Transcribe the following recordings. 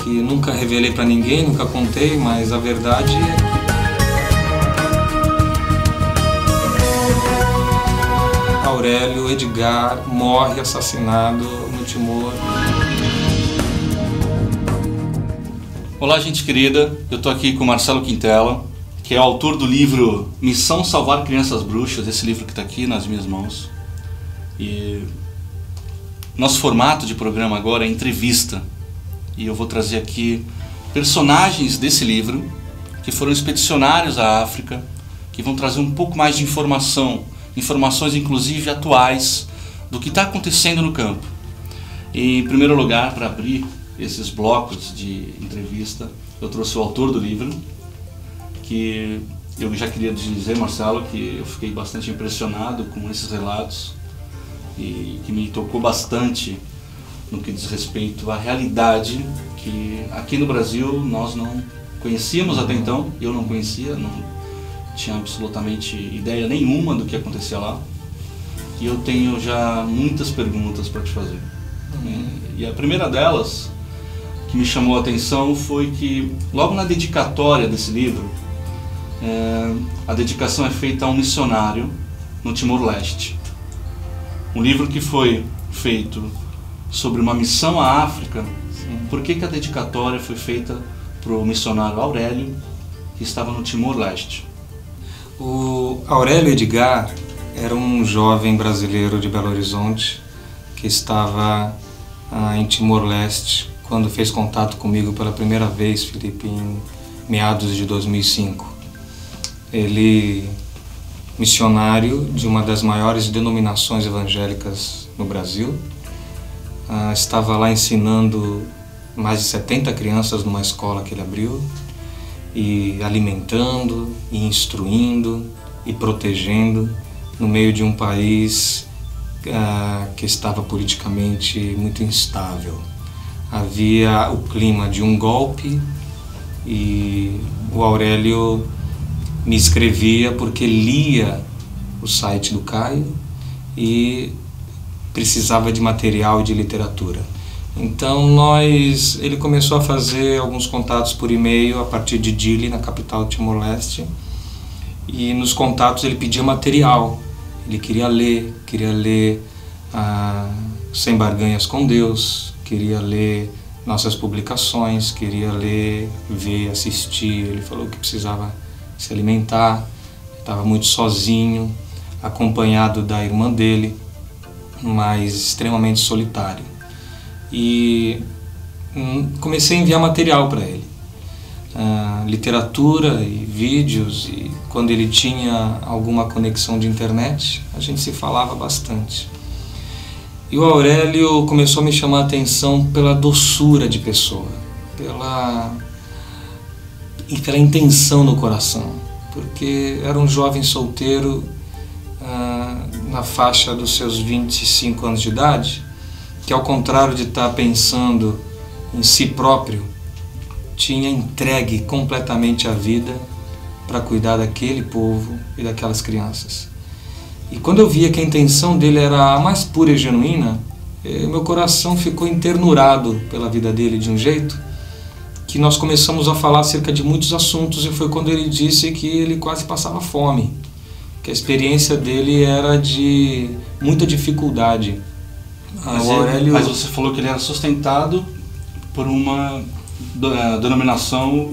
que nunca revelei para ninguém, nunca contei, mas a verdade é que Aurélio Edgar morre assassinado no Timor. Olá, gente querida, eu estou aqui com o Marcelo Quintela, que é autor do livro Missão Salvar Crianças Bruxas, esse livro que está aqui nas minhas mãos. E nosso formato de programa agora é entrevista, e eu vou trazer aqui personagens desse livro que foram expedicionários à África, que vão trazer um pouco mais de informações inclusive atuais do que está acontecendo no campo. E, em primeiro lugar, para abrir esses blocos de entrevista, eu trouxe o autor do livro, que eu já queria dizer, Marcelo, que eu fiquei bastante impressionado com esses relatos e que me tocou bastante no que diz respeito à realidade que aqui no Brasil nós não conhecíamos até então. Eu não conhecia, não tinha absolutamente ideia nenhuma do que acontecia lá, e eu tenho já muitas perguntas para te fazer. E a primeira delas, que me chamou a atenção, foi que logo na dedicatória desse livro, a dedicação é feita a um missionário no Timor-Leste. Um livro que foi feito sobre uma missão à África. Por que a dedicatória foi feita para o missionário Aurélio, que estava no Timor-Leste? O Aurélio Edgar era um jovem brasileiro de Belo Horizonte que estava em Timor-Leste quando fez contato comigo pela primeira vez, Felipe, em meados de 2005. Ele, missionário de uma das maiores denominações evangélicas no Brasil, estava lá ensinando mais de 70 crianças numa escola que ele abriu, e alimentando, e instruindo, e protegendo no meio de um país que estava politicamente muito instável. Havia o clima de um golpe, e o Aurélio me escrevia porque lia o site do Caio e precisava de material e de literatura. Então ele começou a fazer alguns contatos por e-mail a partir de Dili, na capital do Timor-Leste, e nos contatos ele pedia material. Ele queria ler Sem Barganhas com Deus, queria ler nossas publicações, queria ler, ver, assistir. Ele falou que precisava se alimentar, estava muito sozinho, acompanhado da irmã dele, mas extremamente solitário. E comecei a enviar material para ele, literatura e vídeos, e quando ele tinha alguma conexão de internet, a gente se falava bastante. E o Aurélio começou a me chamar a atenção pela doçura de pessoa, pela intenção no coração, porque era um jovem solteiro na faixa dos seus 25 anos de idade, que, ao contrário de estar pensando em si próprio, tinha entregue completamente a vida para cuidar daquele povo e daquelas crianças. E quando eu via que a intenção dele era a mais pura e genuína, meu coração ficou enternurado pela vida dele de um jeito que nós começamos a falar acerca de muitos assuntos, e foi quando ele disse que ele quase passava fome, que a experiência dele era de muita dificuldade. Mas você falou que ele era sustentado por uma denominação...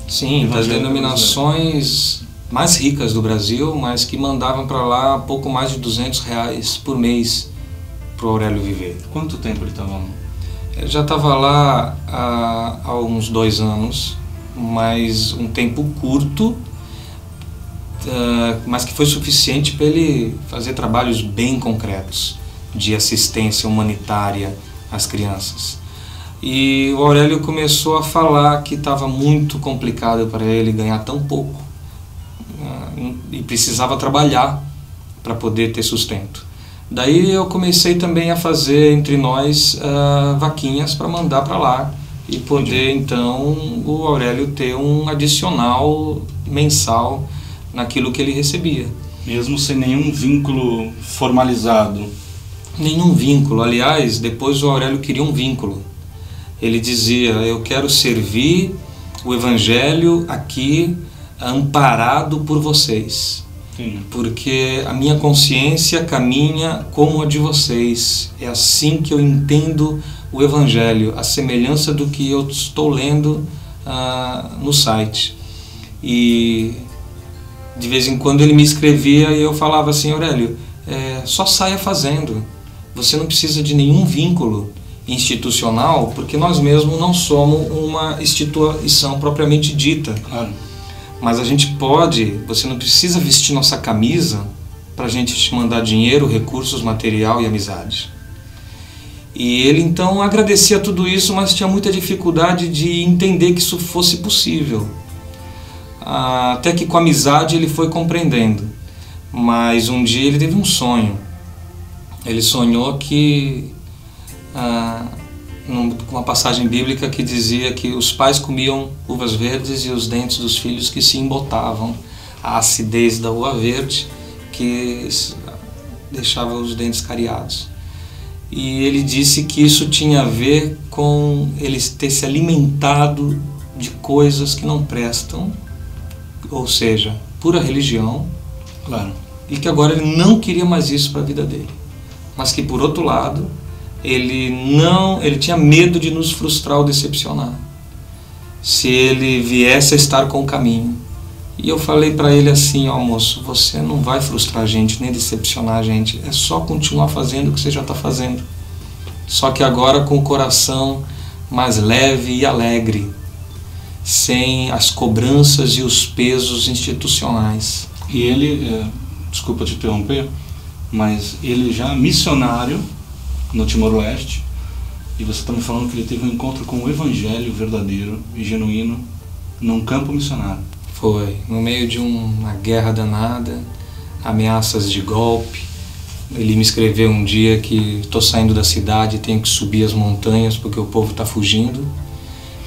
Sim, das denominações mais ricas do Brasil, mas que mandavam para lá pouco mais de R$200 por mês para o Aurélio viver. Quanto tempo ele estava lá? Ele já estava lá há uns 2 anos, mas um tempo curto, mas que foi suficiente para ele fazer trabalhos bem concretos de assistência humanitária às crianças. E o Aurélio começou a falar que estava muito complicado para ele ganhar tão pouco, e precisava trabalhar para poder ter sustento. Daí eu comecei também a fazer entre nós vaquinhas para mandar para lá e poder então o Aurélio ter um adicional mensal naquilo que ele recebia. Mesmo sem nenhum vínculo formalizado? Nenhum vínculo. Aliás, depois o Aurélio queria um vínculo. ele dizia: eu quero servir o Evangelho aqui amparado por vocês. Sim. Porque a minha consciência caminha como a de vocês. É assim que eu entendo o Evangelho, a semelhança do que eu estou lendo no site. E de vez em quando ele me escrevia e eu falava assim: Aurélio, só saia fazendo. Você não precisa de nenhum vínculo institucional, porque nós mesmos não somos uma instituição propriamente dita. Claro. Mas a gente pode, você não precisa vestir nossa camisa para a gente te mandar dinheiro, recursos, material e amizade. E ele então agradecia tudo isso, mas tinha muita dificuldade de entender que isso fosse possível. Até que com a amizade ele foi compreendendo. Mas um dia ele teve um sonho. Ele sonhou que, uma passagem bíblica que dizia que os pais comiam uvas verdes e os dentes dos filhos que se embotavam. A acidez da uva verde que deixava os dentes cariados. E ele disse que isso tinha a ver com ele ter se alimentado de coisas que não prestam, ou seja, pura religião. Claro. E que agora ele não queria mais isso para a vida dele. Mas que, por outro lado, ele tinha medo de nos frustrar ou decepcionar se ele viesse a estar com o caminho. E eu falei para ele assim: ó, moço, você não vai frustrar a gente nem decepcionar a gente, é só continuar fazendo o que você já está fazendo, só que agora com o coração mais leve e alegre, sem as cobranças e os pesos institucionais. E ele, desculpa te interromper, mas ele já missionário no Timor-Leste, e você está me falando que ele teve um encontro com o Evangelho verdadeiro e genuíno num campo missionário. Foi, no meio de uma guerra danada, ameaças de golpe. Ele me escreveu um dia que estou saindo da cidade, tenho que subir as montanhas porque o povo está fugindo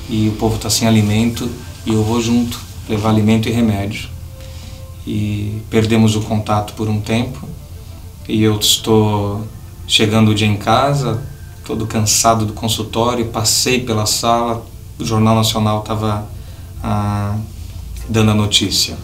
e o povo está sem alimento e eu vou junto levar alimento e remédio. E perdemos o contato por um tempo e eu estou chegando o dia em casa, todo cansado do consultório, passei pela sala, o Jornal Nacional estava dando a notícia: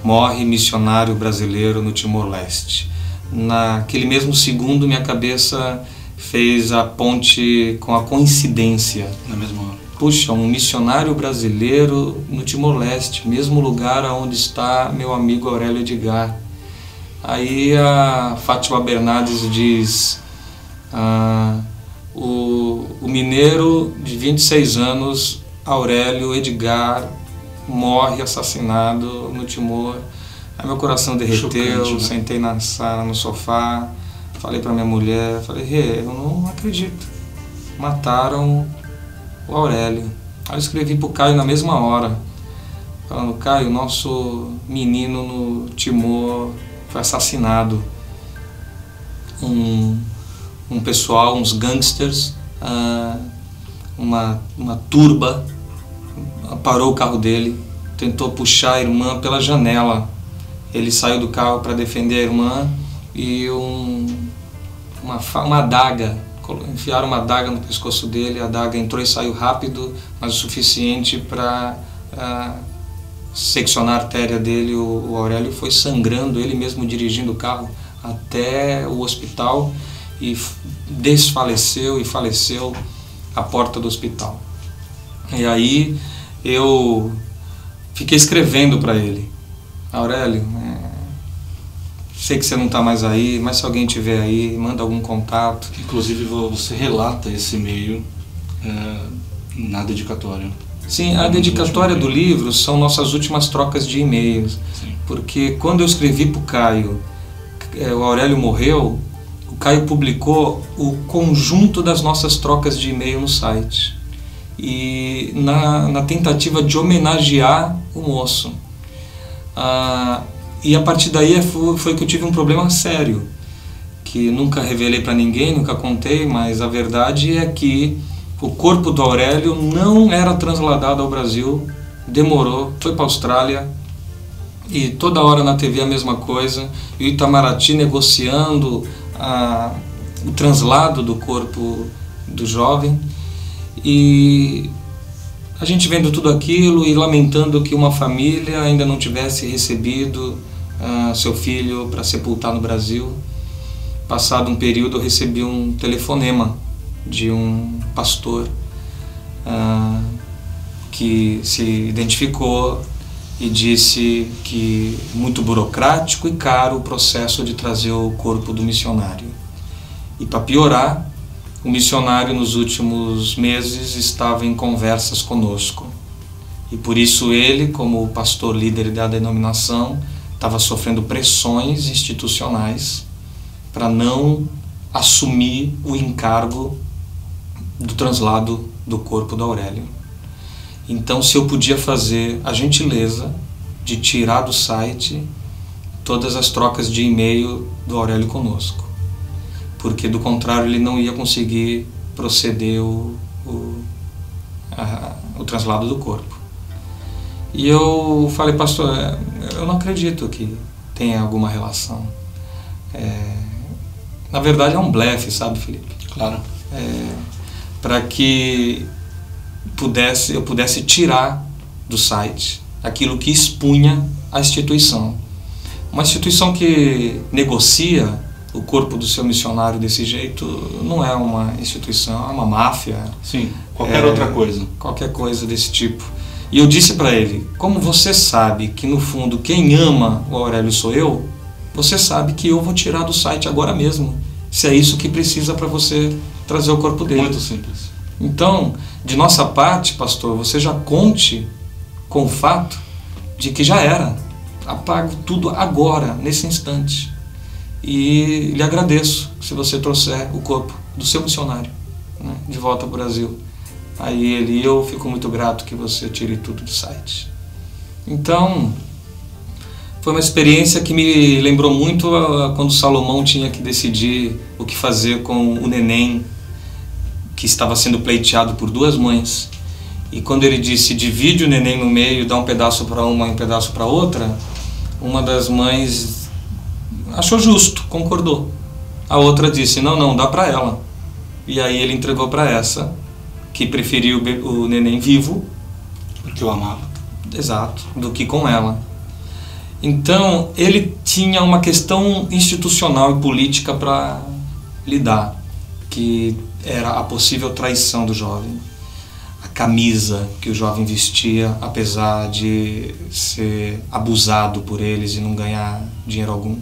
morre missionário brasileiro no Timor-Leste. Naquele mesmo segundo minha cabeça fez a ponte com a coincidência. Na mesma hora. Puxa, um missionário brasileiro no Timor-Leste, mesmo lugar onde está meu amigo Aurélio Edgar. Aí a Fátima Bernardes diz: o mineiro de 26 anos, Aurélio Edgar, morre assassinado no Timor. Aí meu coração derreteu. Chocante, né? Sentei na sala, no sofá, falei para minha mulher, falei: eu não acredito, mataram o Aurélio. Aí eu escrevi pro Caio na mesma hora, falando: Caio, nosso menino no Timor foi assassinado. Um pessoal, uns gangsters, uma turba parou o carro dele, tentou puxar a irmã pela janela. Ele saiu do carro para defender a irmã e uma adaga, enfiaram uma adaga no pescoço dele. A adaga entrou e saiu rápido, mas o suficiente para seccionar a artéria dele. O Aurélio foi sangrando, ele mesmo dirigindo o carro até o hospital e desfaleceu e faleceu à porta do hospital. E aí eu fiquei escrevendo para ele: Aurélio, sei que você não está mais aí, mas se alguém tiver aí, manda algum contato. Inclusive você relata esse e-mail na dedicatória. Sim, a dedicatória do livro são nossas últimas trocas de e-mails. Sim. Porque quando eu escrevi para o Caio, o Aurélio morreu, o Caio publicou o conjunto das nossas trocas de e-mail no site. E na tentativa de homenagear o moço. E a partir daí foi que eu tive um problema sério, que nunca revelei para ninguém, nunca contei, mas a verdade é que o corpo do Aurélio não era transladado ao Brasil, demorou, foi para a Austrália, e toda hora na TV a mesma coisa, e o Itamaraty negociando o translado do corpo do jovem. E a gente vendo tudo aquilo e lamentando que uma família ainda não tivesse recebido seu filho para sepultar no Brasil. Passado um período, eu recebi um telefonema de um pastor que se identificou e disse que muito burocrático e caro o processo de trazer o corpo do missionário. E para piorar, o missionário nos últimos meses estava em conversas conosco. E por isso ele, como pastor líder da denominação, estava sofrendo pressões institucionais para não assumir o encargo do translado do corpo do Aurélio. Então, se eu podia fazer a gentileza de tirar do site todas as trocas de e-mail do Aurélio conosco, porque do contrário ele não ia conseguir proceder o translado do corpo. E eu falei, pastor, eu não acredito que tenha alguma relação. Na verdade é um blefe, sabe, Felipe? Claro. Para que eu pudesse tirar do site aquilo que expunha a instituição. Uma instituição que negocia o corpo do seu missionário desse jeito não é uma instituição, é uma máfia. Sim, qualquer outra coisa. Qualquer coisa desse tipo. E eu disse para ele, como você sabe que no fundo quem ama o Aurélio sou eu, você sabe que eu vou tirar do site agora mesmo, se é isso que precisa para você trazer o corpo dele. Muito simples. Então, de nossa parte, pastor, você já conte com o fato de que já era. Apago tudo agora, nesse instante. E lhe agradeço se você trouxer o corpo do seu missionário, né, de volta ao Brasil. Aí eu fico muito grato que você tire tudo do site. Então, foi uma experiência que me lembrou muito quando Salomão tinha que decidir o que fazer com o neném que estava sendo pleiteado por duas mães. E quando ele disse, divide o neném no meio, dá um pedaço para uma e um pedaço para outra, uma das mães achou justo, concordou. A outra disse, não, dá para ela. E aí ele entregou para essa, que preferiu o neném vivo, porque o amava. Exato, do que com ela. Então ele tinha uma questão institucional e política para lidar, que era a possível traição do jovem, a camisa que o jovem vestia, apesar de ser abusado por eles e não ganhar dinheiro algum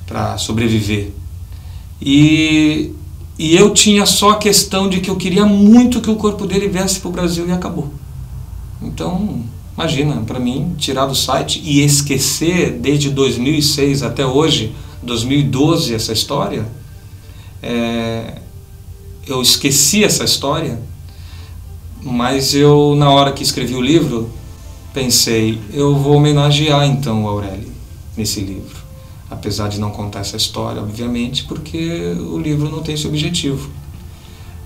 para sobreviver. E eu tinha só a questão de que eu queria muito que o corpo dele viesse para o Brasil e acabou. Então, imagina, para mim, tirar do site e esquecer desde 2006 até hoje, 2012, essa história, eu esqueci essa história, mas eu, na hora que escrevi o livro, pensei, eu vou homenagear então o Aurélio nesse livro. Apesar de não contar essa história, obviamente, porque o livro não tem esse objetivo.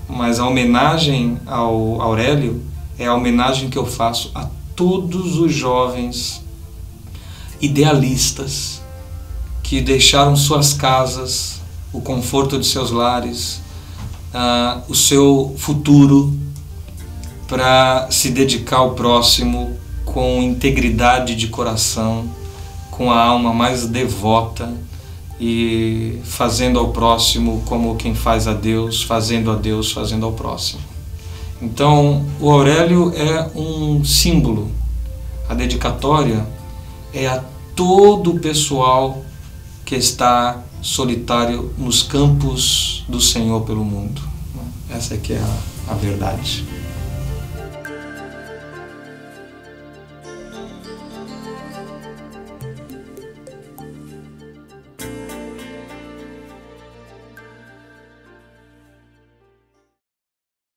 Mas a homenagem ao Aurélio é a homenagem que eu faço a todos os jovens idealistas que deixaram suas casas, o conforto de seus lares, o seu futuro, para se dedicar ao próximo com integridade de coração, com a alma mais devota e fazendo ao próximo como quem faz a Deus, fazendo ao próximo. Então, o Aurélio é um símbolo. A dedicatória é a todo o pessoal que está solitário nos campos do Senhor pelo mundo. Essa é que é a verdade.